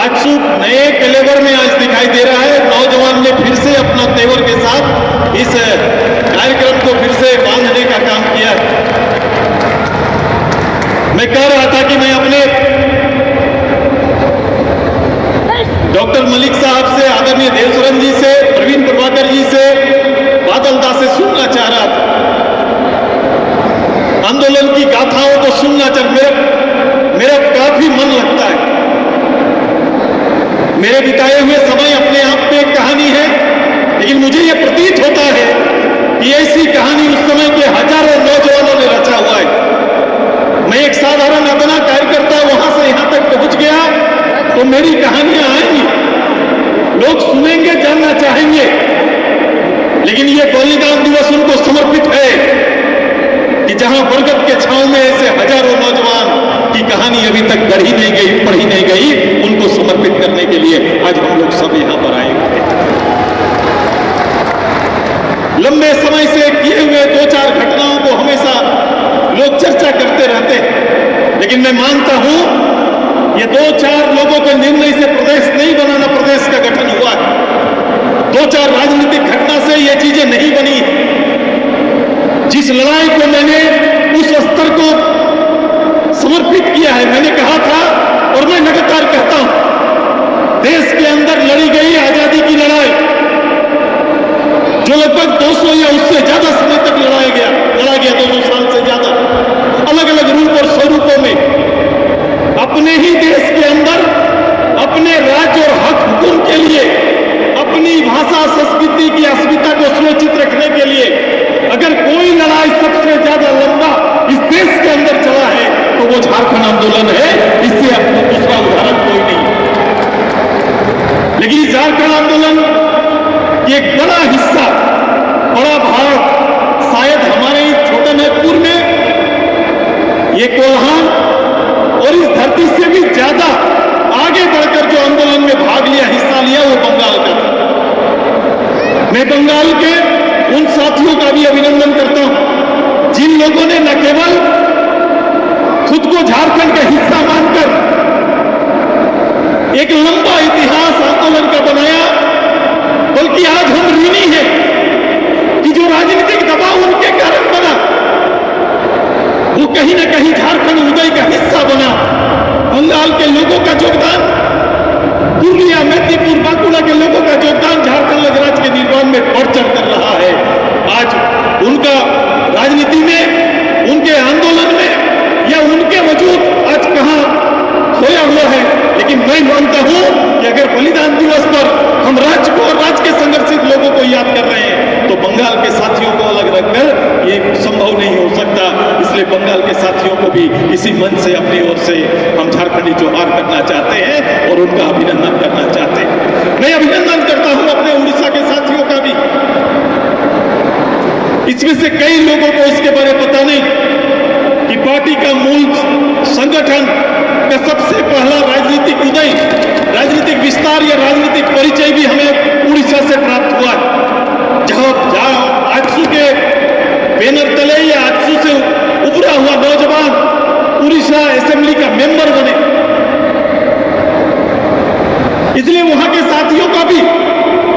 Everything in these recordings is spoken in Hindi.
आजसू नए कलेवर में आज दिखाई दे रहा है। नौजवान ने फिर से अपना तेवर के साथ इस कार्यक्रम को फिर से बांधने का काम किया। मैं कह रहा था कि मैं अपने डॉक्टर मलिक साहब से, आदरणीय देवसरन जी से, प्रवीण प्रभाकर जी से, बादल दास से सुनना चाह रहा था। आंदोलन की गाथाओं को सुनना मेरा काफी मन लगता है। मेरे बिताए हुए समय अपने आप में एक कहानी है, लेकिन मुझे यह प्रतीत होता है कि ऐसी कहानी उस समय के हजारों नौजवानों ने रचा हुआ है। मैं एक साधारण अपना कार्यकर्ता वहां से यहां तक पहुंच गया तो मेरी कहानियां आएंगी, लोग सुनेंगे, जानना चाहेंगे, लेकिन यह बलिदान दिवस उनको समर्पित है कि जहां बरगद के छांव में ऐसे हजारों नौजवान की कहानी अभी तक गढ़ी नहीं गई, पढ़ी नहीं गई, उनको समर्पित करने के लिए आज हम लोग सब यहां पर आए हैं। लंबे समय से किए हुए 2-4 घटनाओं को हमेशा लोग चर्चा करते रहते हैं, लेकिन मैं मानता हूं ये 2-4 लोगों के निर्णय से प्रदेश नहीं बनाना, प्रदेश का गठन हुआ है। 2-4 राजनीतिक घटना से ये चीजें नहीं बनी। जिस लड़ाई को मैंने उस स्तर को समर्पित किया है, मैंने कहा था और मैं लगातार कहता हूं, देश के अंदर लड़ी गई आजादी की लड़ाई जो लगभग 200 या उससे ज्यादा समय तक लड़ा गया 200 साल से ज्यादा, अलग अलग रूप और स्वरूपों में, अपने ही देश के अंदर अपने राज्य और हक हुकुम के लिए, अपनी भाषा संस्कृति की अस्मिता को सुरक्षित रखने के लिए अगर कोई लड़ाई सबसे ज्यादा लंबा इस देश के अंदर चला है तो वो झारखंड आंदोलन है। इससे अपना दूसरा उदाहरण कोई नहीं। लेकिन झारखंड आंदोलन एक बड़ा हिस्सा, बड़ा भाग शायद हमारे छोटे नागपुर में ये कोल्हान और इस धरती से भी ज्यादा आगे बढ़कर जो आंदोलन में भाग लिया, हिस्सा लिया, वो बंगाल का था। मैं बंगाल के उन साथियों का भी अभिनंदन करता हूं जिन लोगों ने न केवल खुद को झारखंड का हिस्सा मानकर एक लंबा इतिहास आंदोलन का बनाया, बल्कि आज हम ऋणी हैं कि जो राजनीतिक दबाव उनके कारण बना वो कहीं ना कहीं झारखंड उदय का हिस्सा बना। बंगाल के लोगों का योगदान, पूर्णिया, मेदिनीपुर, बांकुड़ा के लोगों का योगदान झारखंड राज्य के निर्माण में बढ़ चढ़ कर रहा है। आज उनका राजनीति में, उनके आंदोलन में या उनके वजूद आज कहां खोया हुआ है। लेकिन मैं मानता हूं कि अगर बलिदान दिवस पर हम राज्य को और राज्य के संघर्षित लोगों को याद कर रहे हैं तो बंगाल के साथियों को अलग रखकर ये संभव नहीं हो सकता। इसलिए बंगाल के साथियों को भी इसी मंच से, अपनी ओर से हम झारखंडी जोहार करना चाहते हैं और उनका अभिनंदन करना चाहते हैं। मैं अभिनंदन करता हूं अपने उड़ीसा के साथियों का भी। इसमें से कई लोगों को इसके बारे में पता नहीं कि पार्टी का मूल संगठन का सबसे पहला राजनीतिक उदय, राजनीतिक विस्तार या राजनीतिक परिचय भी हमें उड़ीसा से प्राप्त हुआ है। जहां आजसू के बैनर तले या आजसू से उभरा हुआ नौजवान उड़ीसा असेंबली का मेंबर बने। इसलिए वहां के साथियों का भी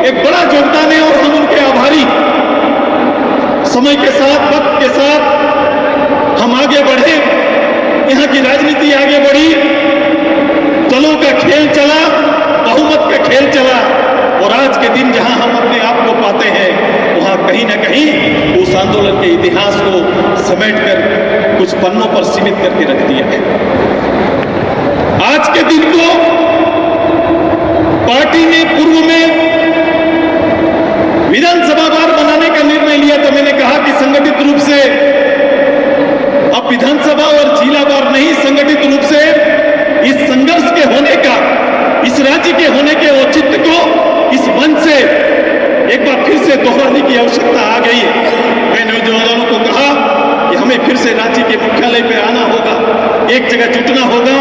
एक बड़ा योगदान है और हम उनके आभारी। समय के साथ, वक्त के साथ हम आगे बढ़े, यहां की राजनीति आगे बढ़ी, दलों का खेल चला, बहुमत का खेल चला और आज के दिन जहां हम अपने आप को पाते हैं वहां कहीं ना कहीं उस आंदोलन के इतिहास को समेटकर कुछ पन्नों पर सीमित करके रख दिया है। आज के दिन को पार्टी ने पूर्व में विधानसभा वार बनाने का निर्णय लिया तो मैंने कहा कि संगठित रूप से अब विधानसभा और जिला वार नहीं, संगठित रूप से इस संघर्ष के होने का, इस राज्य के होने के औचित्य को इस मंच से एक बार फिर से दोहराने की आवश्यकता आ गई है। मैंने नौजवानों को कहा कि हमें फिर से राज्य के मुख्यालय पे आना होगा, एक जगह जुटना होगा,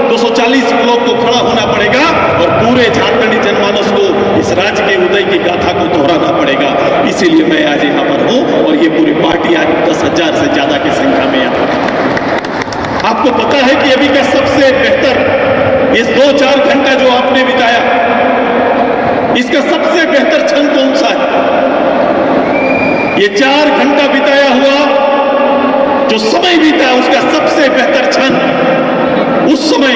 240 ब्लॉक को खड़ा होना पड़ेगा और पूरे झारखंडी जनमानस को इस राज्य के उदय की गाथा को दोहराना पड़ेगा। इसीलिए मैं आज यहाँ पर हूँ और ये पूरी पार्टी आज 10,000 से ज्यादा की संख्या में यहाँ पर। आपको पता है कि अभी का सबसे बेहतर इस 2-4 घंटा जो आपने बिताया, इसका सबसे बेहतर क्षण कौन सा है? ये 4 घंटा बिताया हुआ जो समय बीता, उसका सबसे बेहतर क्षण उस समय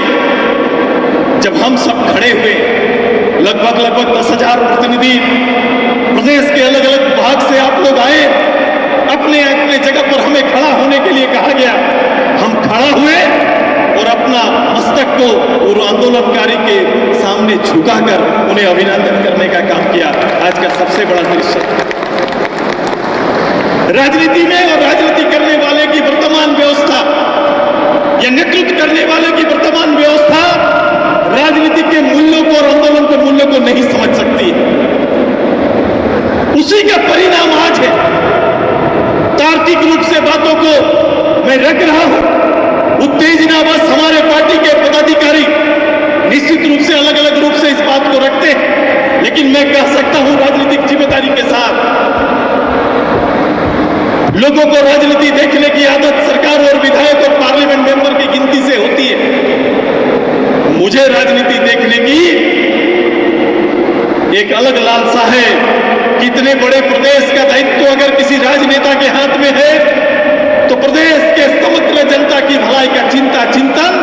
जब हम सब खड़े हुए, लगभग 10,000 प्रतिनिधि प्रदेश के अलग अलग भाग से आप लोग आए, अपने अपने जगह पर हमें खड़ा होने के लिए कहा गया, हम खड़ा हुए और अपना मस्तक को और आंदोलनकारी के सामने झुकाकर उन्हें अभिनंदन करने का काम किया। आज का सबसे बड़ा दृश्य राजनीति में और राजनीति करने वाले की वर्तमान व्यवस्था या नेतृत्व करने वाले की वर्तमान व्यवस्था राजनीति के मूल्यों को और आंदोलन के मूल्यों को नहीं समझ सकती। उसी का परिणाम आज है। तार्किक रूप से बातों को मैं रख रहा हूं, उत्तेजनावश हमारे पार्टी के पदाधिकारी निश्चित रूप से अलग अलग रूप से इस बात को रखते हैं, लेकिन मैं कह सकता हूं राजनीतिक जिम्मेदारी के साथ, लोगों को राजनीति देखने की आदत सरकार और विधायक और पार्लियामेंट मेंबर की गिनती से होती है। मुझे राजनीति देखने की एक अलग लालसा है। कितने बड़े प्रदेश का दायित्व अगर किसी राजनेता के हाथ में है तो प्रदेश के समग्र जनता की भलाई का चिंतन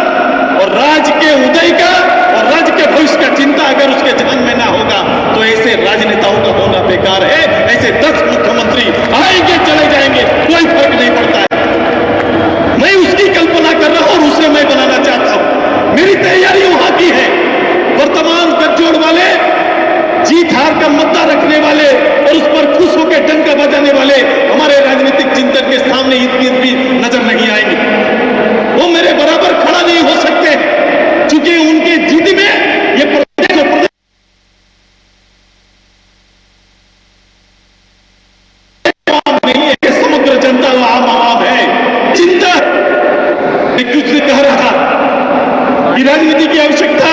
और राज्य के उदय का और राज्य के भविष्य का चिंता अगर उसके ध्यान में ना होगा तो ऐसे राजनेताओं का होना बेकार है। ऐसे 10 मुख्यमंत्री आएंगे चले जाएंगे, कोई फर्क नहीं पड़ता है। मैं उसकी कल्पना कर रहा हूं और उसे मैं बनाना चाहता हूं। मेरी तैयारी वहां की है। वर्तमान गठजोड़ वाले, जीत हार का मुद्दा रखने वाले और उस पर खुश होकर डंका बजाने वाले हमारे राजनीतिक चिंतन के सामने इतनी भी नजर नहीं आएंगे। वो मेरे बराबर खड़ा नहीं हो सकते, क्योंकि उनके जिद में ये प्रदेश नहीं है, समग्र जनता आम आवाम है। चिंता मैं कुछ से कह रहा था कि राजनीति की आवश्यकता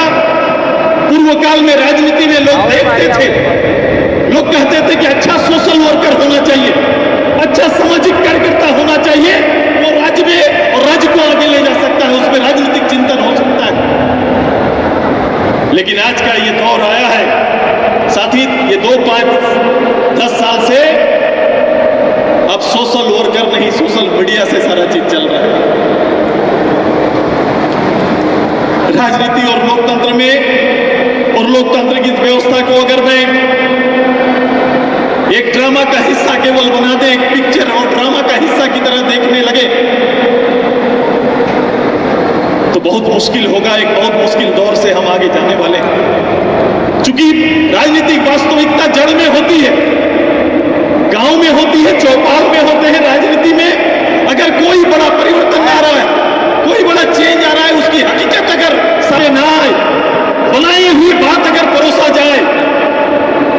पूर्व काल में राजनीति में लोग देखते थे, लोग कहते थे कि अच्छा सोशल वर्कर होना चाहिए, अच्छा सामाजिक कार्यकर्ता होना चाहिए, वो राज्य में और राज्य को आगे ले जा सकता है, उसमें राजनीतिक चिंतन हो सकता है। लेकिन आज का ये दौर आया है, साथी, ये 2, 5, 10 साल से अब सोशल वर्कर नहीं, सोशल मीडिया से सारा चीज चल रहा है। राजनीति और लोकतंत्र में और लोकतंत्र की व्यवस्था को अगर मैं एक ड्रामा का हिस्सा केवल बना दे, एक पिक्चर और ड्रामा का हिस्सा की तरह देखने लगे तो बहुत मुश्किल होगा। एक बहुत मुश्किल दौर से हम आगे जाने वाले हैं, क्योंकि राजनीतिक वास्तविकता जड़ में होती है, गांव में होती है, चौपाल में होते हैं। राजनीति में अगर कोई बड़ा परिवर्तन आ रहा है, कोई बड़ा चेंज आ रहा है, उसकी हकीकत अगर सारे ना आए, बनाई हुई बात अगर परोसा जाए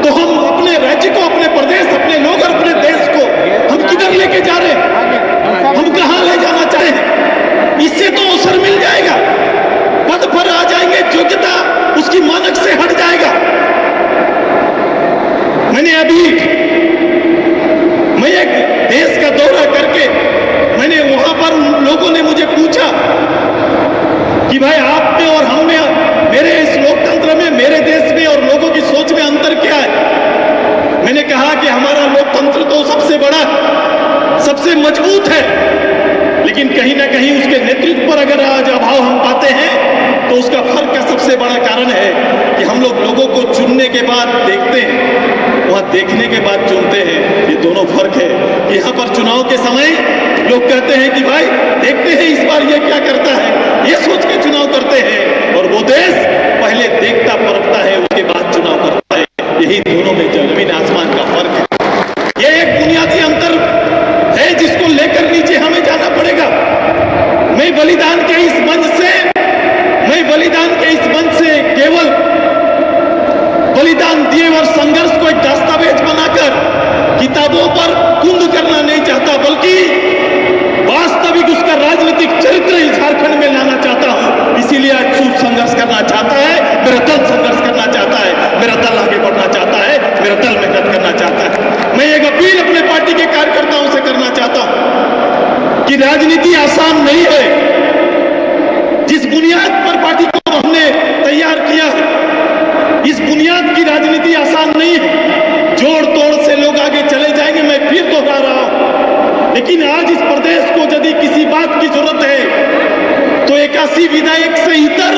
तो हम अपने राज्य को, अपने प्रदेश, अपने लोग और अपने देश को हम किधर लेके जा रहे हैं, हम कहां ले जाना चाहे हैं? इससे तो अवसर मिल जाएगा, पद पर आ जाएंगे, योग्यता उसकी मानक से हट जाएगा। मैं एक देश का दौरा करके मैंने वहां पर उन लोगों ने मुझे पूछा कि भाई आप में और हम में, मेरे इस लोकतंत्र में, मेरे देश में और लोगों की सोच में अंतर क्या है? मैंने कहा कि हमारा लोकतंत्र तो सबसे बड़ा, सबसे मजबूत है, लेकिन कहीं ना कहीं उसके नेतृत्व पर अगर आज अभाव हम पाते हैं तो उसका फर्क का सबसे बड़ा कारण है कि हम लोग लोगों को चुनने के बाद देखते हैं, वहां देखने के बाद चुनते हैं। ये दोनों फर्क है। यहाँ पर चुनाव के समय लोग कहते हैं कि भाई देखते हैं इस बार ये क्या करता है, ये सोच के चुनाव करते हैं, और वो देश पहले देखता परखता है, उसके बाद चुनाव करता है। यही दोनों में जमीन आसमान का फर्क है। ये एक बुनियादी अंतर है जिसको लेकर नीचे हमें जाना पड़ेगा। मैं बलिदान के इस मंच से केवल बलिदान दिए और संघर्ष को एक दस्तावेज बनाकर किताबों पर कुंद करना नहीं चाहता, बल्कि वास्तविक उसका राजनीतिक चरित्र झारखंड में लाना चाहता हूं। इसीलिए आज सूझ संघर्ष करना चाहता है, मेरा दल संघर्ष करना चाहता है, मेरा दल आगे बढ़ना चाहता है, मेरा दल मेहनत करना चाहता है। मैं एक अपील अपने पार्टी के कार्यकर्ताओं से करना चाहता हूं कि राजनीति आसान नहीं है। जिस बुनियाद पर पार्टी को हमने भी आसान नहीं है। जोड़ तोड़ से लोग आगे चले जाएंगे, मैं फिर दोहरा रहा हूं। लेकिन आज इस प्रदेश को यदि किसी बात की जरूरत है तो 81 विधायक से इतर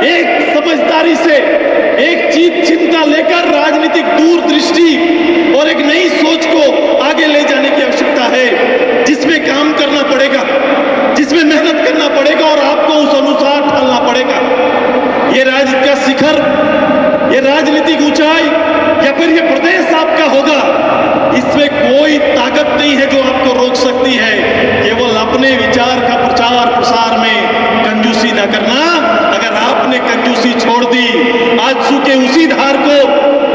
एक समझदारी से, एक चीज चिंता लेकर राजनीतिक दूरदृष्टि और एक नई सोच को आगे ले जाने की आवश्यकता है, जिसमें काम करना पड़ेगा, जिसमें मेहनत करना पड़ेगा और आपको उस अनुसार ढलना पड़ेगा। ये राज्य का शिखर, ये राजनीतिक ऊंचाई या फिर ये प्रदेश आपका होगा, इसमें कोई ताकत नहीं है जो आपको रोक सकती है। केवल अपने विचार का प्रचार प्रसार में कंजूसी न करना। अगर आपने कंजूसी छोड़ दी, आजसू के उसी धार को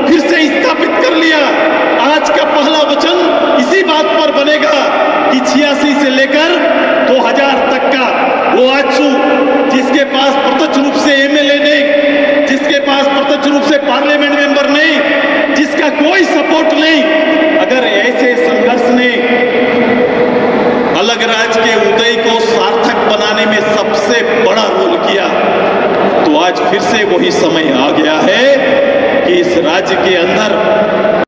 फिर से स्थापित कर लिया, आज का पहला वचन इसी बात पर बनेगा कि 86 से लेकर 2000 तक का वो आजसू जिसके पास प्रत्यक्ष रूप से एमएलए नहीं, जिसके पास प्रत्यक्ष रूप से पार्लियामेंट मेंबर नहीं, जिसका कोई सपोर्ट नहीं, अगर ऐसे संघर्ष ने अलग राज्य के उदय को सार्थक बनाने में सबसे बड़ा रोल किया, तो आज फिर से वही समय आ गया है कि इस राज्य के अंदर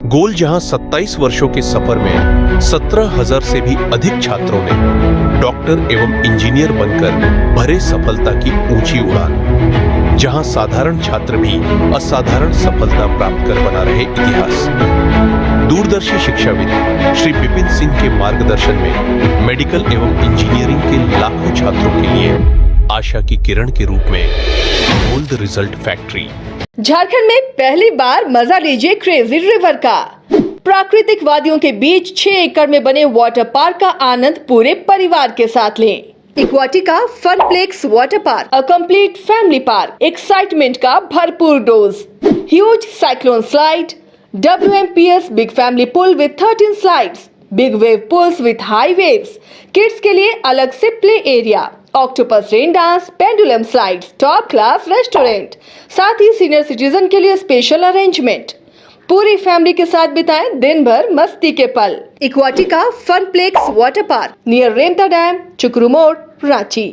गोल जहां 27 वर्षों के सफर में 17,000 से भी अधिक छात्रों ने डॉक्टर एवं इंजीनियर बनकर भरे सफलता की ऊंची उड़ान, जहां साधारण छात्र भी असाधारण सफलता प्राप्त कर बना रहे इतिहास। दूरदर्शी शिक्षाविद श्री विपिन सिंह के मार्गदर्शन में मेडिकल एवं इंजीनियरिंग के लाखों छात्रों के लिए आशा की किरण के रूप में गोल्ड रिजल्ट फैक्ट्री। झारखंड में पहली बार मजा लीजिए क्रेजी रिवर का। प्राकृतिक वादियों के बीच 6 एकड़ में बने वाटर पार्क का आनंद पूरे परिवार के साथ लें। Aquatica Funplex water park, a complete family park, excitement का भरपूर dose, huge cyclone slide, WMPS big family pool with 13 slides, big wave pools with high waves, kids के लिए अलग से play area, octopus rain dance, pendulum slides, top class restaurant, साथ ही सीनियर सिटीजन के लिए स्पेशल अरेंजमेंट। पूरी फैमिली के साथ बिताएं दिन भर मस्ती के पल। इक्वाटिका Funplex water park near Remta dam, चुकरू मोड़, रांची।